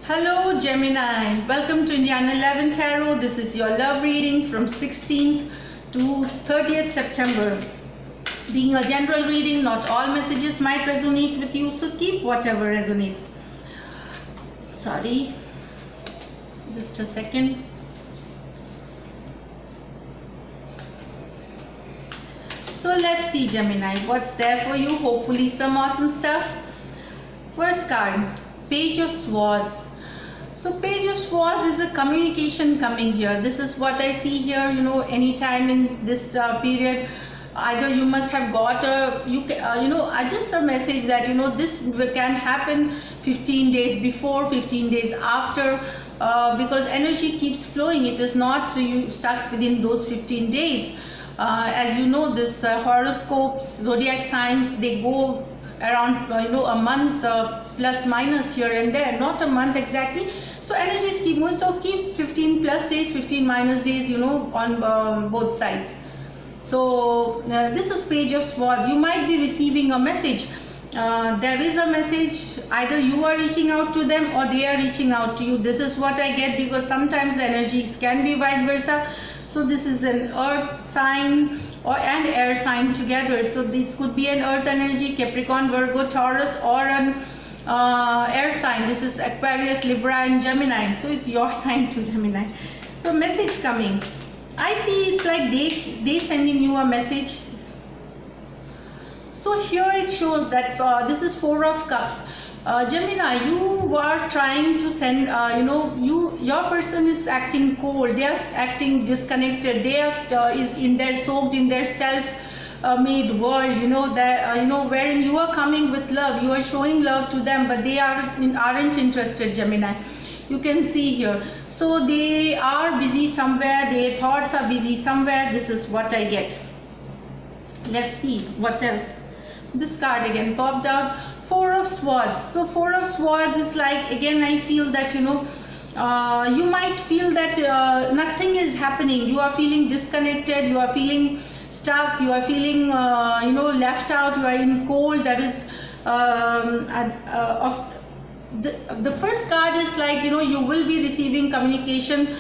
Hello Gemini, welcome to Indiana 11 Tarot. This is your love reading from 16th to 30th September. Being a general reading, not all messages might resonate with you, so keep whatever resonates. Sorry, just a second. So let's see Gemini, what's there for you. Hopefully some awesome stuff. First card, Page of Swords. So Page of Swords is a communication coming here. This is what I see here. Anytime in this period, either you must have got just a message that this can happen 15 days before, 15 days after, because energy keeps flowing. It is not you stuck within those 15 days. As you know, this horoscopes, zodiac signs, they go around a month plus minus here and there, not a month exactly. So energies keep moving, so keep 15 plus days, 15 minus days, on both sides. So this is Page of Swords. You might be receiving a message. There is a message, either you are reaching out to them or they are reaching out to you. This is what I get, because sometimes the energies can be vice versa. So this is an earth sign and air sign together. So this could be an earth energy, Capricorn, Virgo, Taurus, or an air sign. This is Aquarius, Libra and Gemini. So it's your sign too, Gemini. So message coming. I see it's like they sending you a message. So here it shows that this is Four of Cups. Gemini, you are trying to send, your person is acting cold, they are acting disconnected, they are soaked in their self-made world, wherein you are coming with love, you are showing love to them, but they aren't interested, Gemini. You can see here. So they are busy somewhere, their thoughts are busy somewhere. This is what I get. Let's see what else. This card again popped out. Four of Swords. So Four of Swords is like, again I feel that you might feel that nothing is happening. You are feeling disconnected, you are feeling stuck, you are feeling left out, you are in cold. That is the first card is like you will be receiving communication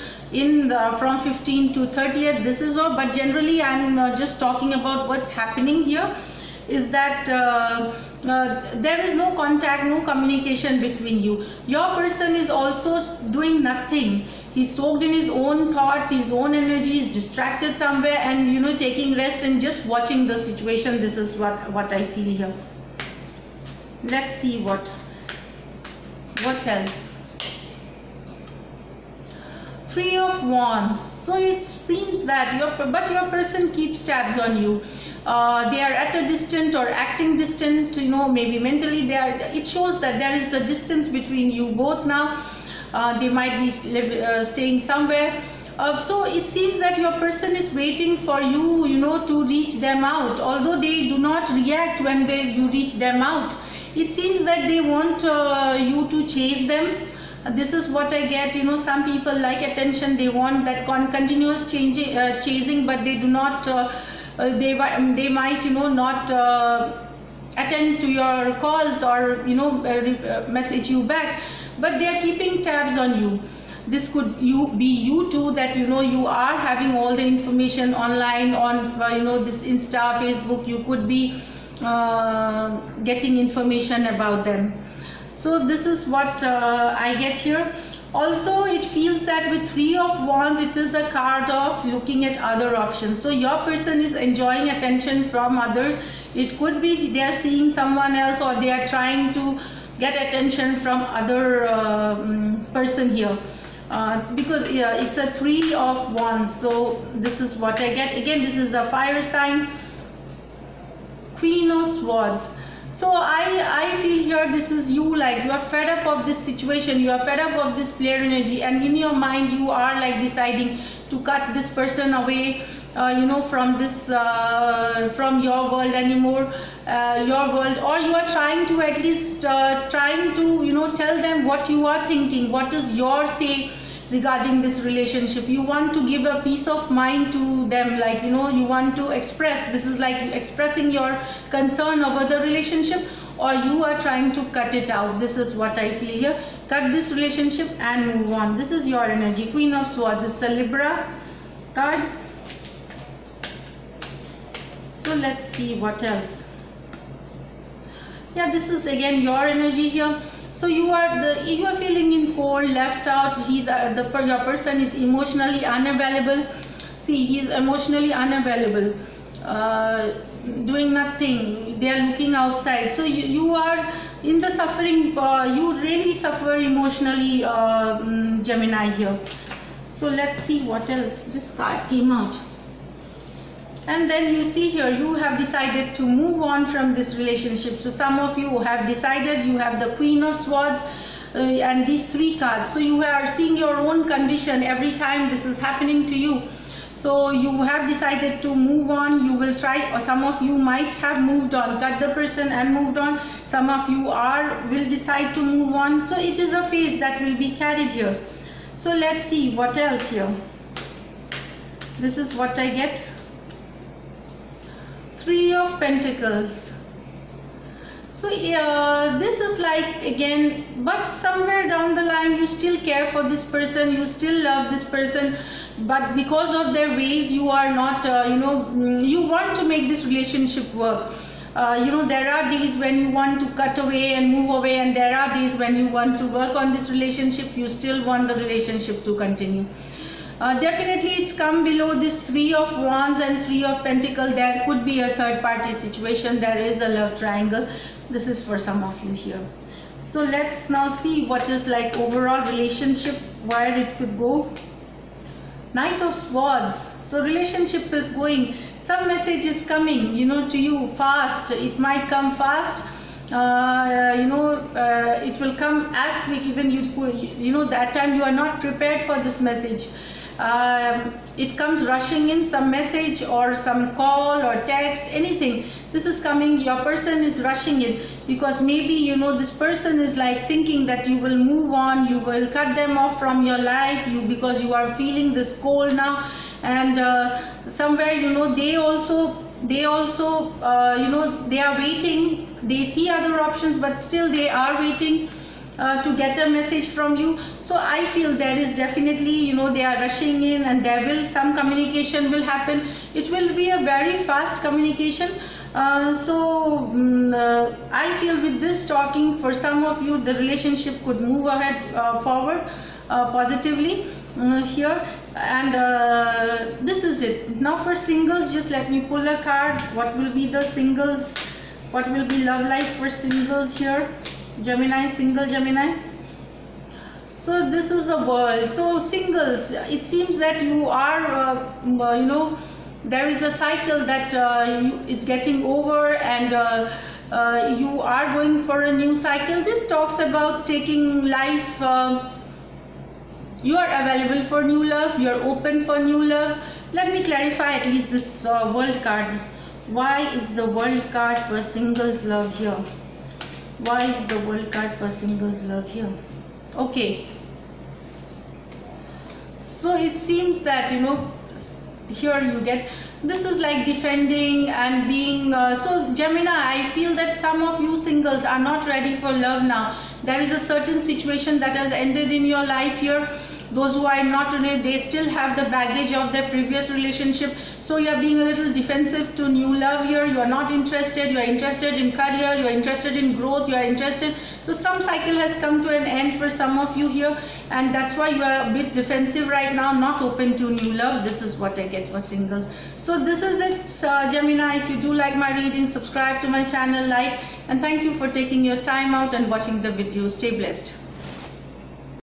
from 15th to 30th. This is all, but generally I'm just talking about what's happening here is that there is no contact, no communication between you. Your person is also doing nothing. He's soaked in his own thoughts, his own energy, is distracted somewhere, and taking rest and just watching the situation. This is what I feel here. Let's see what else. Three of Wands. So it seems that your person keeps tabs on you. They are at a distance or acting distant, maybe mentally they are. It shows that there is a distance between you both now. They might be staying somewhere. So it seems that your person is waiting for you, to reach them out. Although they do not react when you reach them out. It seems that they want you to chase them. This is what I get. Some people like attention. They want that continuous chasing, but they do not. They might not attend to your calls or message you back, but they are keeping tabs on you. This could be you too, that you are having all the information online on this Insta, Facebook. You could be getting information about them. So this is what I get here. Also it feels that with Three of Wands, it is a card of looking at other options. So your person is enjoying attention from others. It could be they are seeing someone else, or they are trying to get attention from other person here. Because it's a Three of Wands. So this is what I get. Again, this is a fire sign. Queen of Swords. So I feel here this is you, like you are fed up of this situation, you are fed up of this player energy, and in your mind you are like deciding to cut this person away, from this from your world anymore, your world, or you are trying to at least tell them what you are thinking, what is your say regarding this relationship. You want to give a peace of mind to them, you want to express. This is like expressing your concern over the relationship, or you are trying to cut it out. This is what I feel here. Cut this relationship and move on. This is your energy. Queen of Swords. It's a Libra card. So let's see what else. Yeah, this is again your energy here. So you are feeling in cold, left out. Your person is emotionally unavailable. See, he is emotionally unavailable, doing nothing. They are looking outside. So you are in the suffering. You really suffer emotionally, Gemini here. So let's see what else. This card came out. And then you see here, you have decided to move on from this relationship. So some of you have decided. You have the Queen of Swords and these 3 cards. So you are seeing your own condition every time this is happening to you. So you have decided to move on. You will try, or some of you might have moved on, cut the person and moved on. Some of you will decide to move on. So it is a phase that will be carried here. So let's see what else here. This is what I get. 3 of Pentacles. So this is like, again, but somewhere down the line you still care for this person, you still love this person, but because of their ways you are not, you want to make this relationship work. There are days when you want to cut away and move away, and there are days when you want to work on this relationship. You still want the relationship to continue. Definitely it's come below this 3 of Wands and 3 of Pentacles. There could be a third party situation. There is a love triangle. This is for some of you here. So let's now see what is like overall relationship, where it could go. Knight of Swords. So relationship is going, some message is coming, to you fast. It might come fast. It will come as quick. Even that time you are not prepared for this message. It comes rushing in, some message or some call or text, anything. This is coming, your person is rushing it, because maybe this person is like thinking that you will move on, you will cut them off from your life, because you are feeling this cold now. And somewhere they also they are waiting. They see other options, but still they are waiting to get a message from you. So I feel there is definitely, they are rushing in, and some communication will happen. It will be a very fast communication. I feel with this talking, for some of you, the relationship could move ahead forward positively here. And this is it. Now for singles, just let me pull a card. What will be the singles? What will be love life for singles here? Gemini, single Gemini. So this is a world. So singles, it seems that you are, there is a cycle that it's getting over, and you are going for a new cycle. This talks about taking life. You are available for new love. You are open for new love. Let me clarify at least this world card. Why is the world card for singles love here? Why is the world card for singles love here? Okay. So it seems that, here you get, this is like defending and being, so Gemini, I feel that some of you singles are not ready for love now. There is a certain situation that has ended in your life here. Those who are not ready, they still have the baggage of their previous relationship. So you are being a little defensive to new love here. You are not interested. You are interested in career. You are interested in growth. You are interested. So some cycle has come to an end for some of you here, and that's why you are a bit defensive right now, not open to new love. This is what I get for singles. So this is it, Gemini. If you do like my reading, subscribe to my channel, like, and thank you for taking your time out and watching the video. Stay blessed.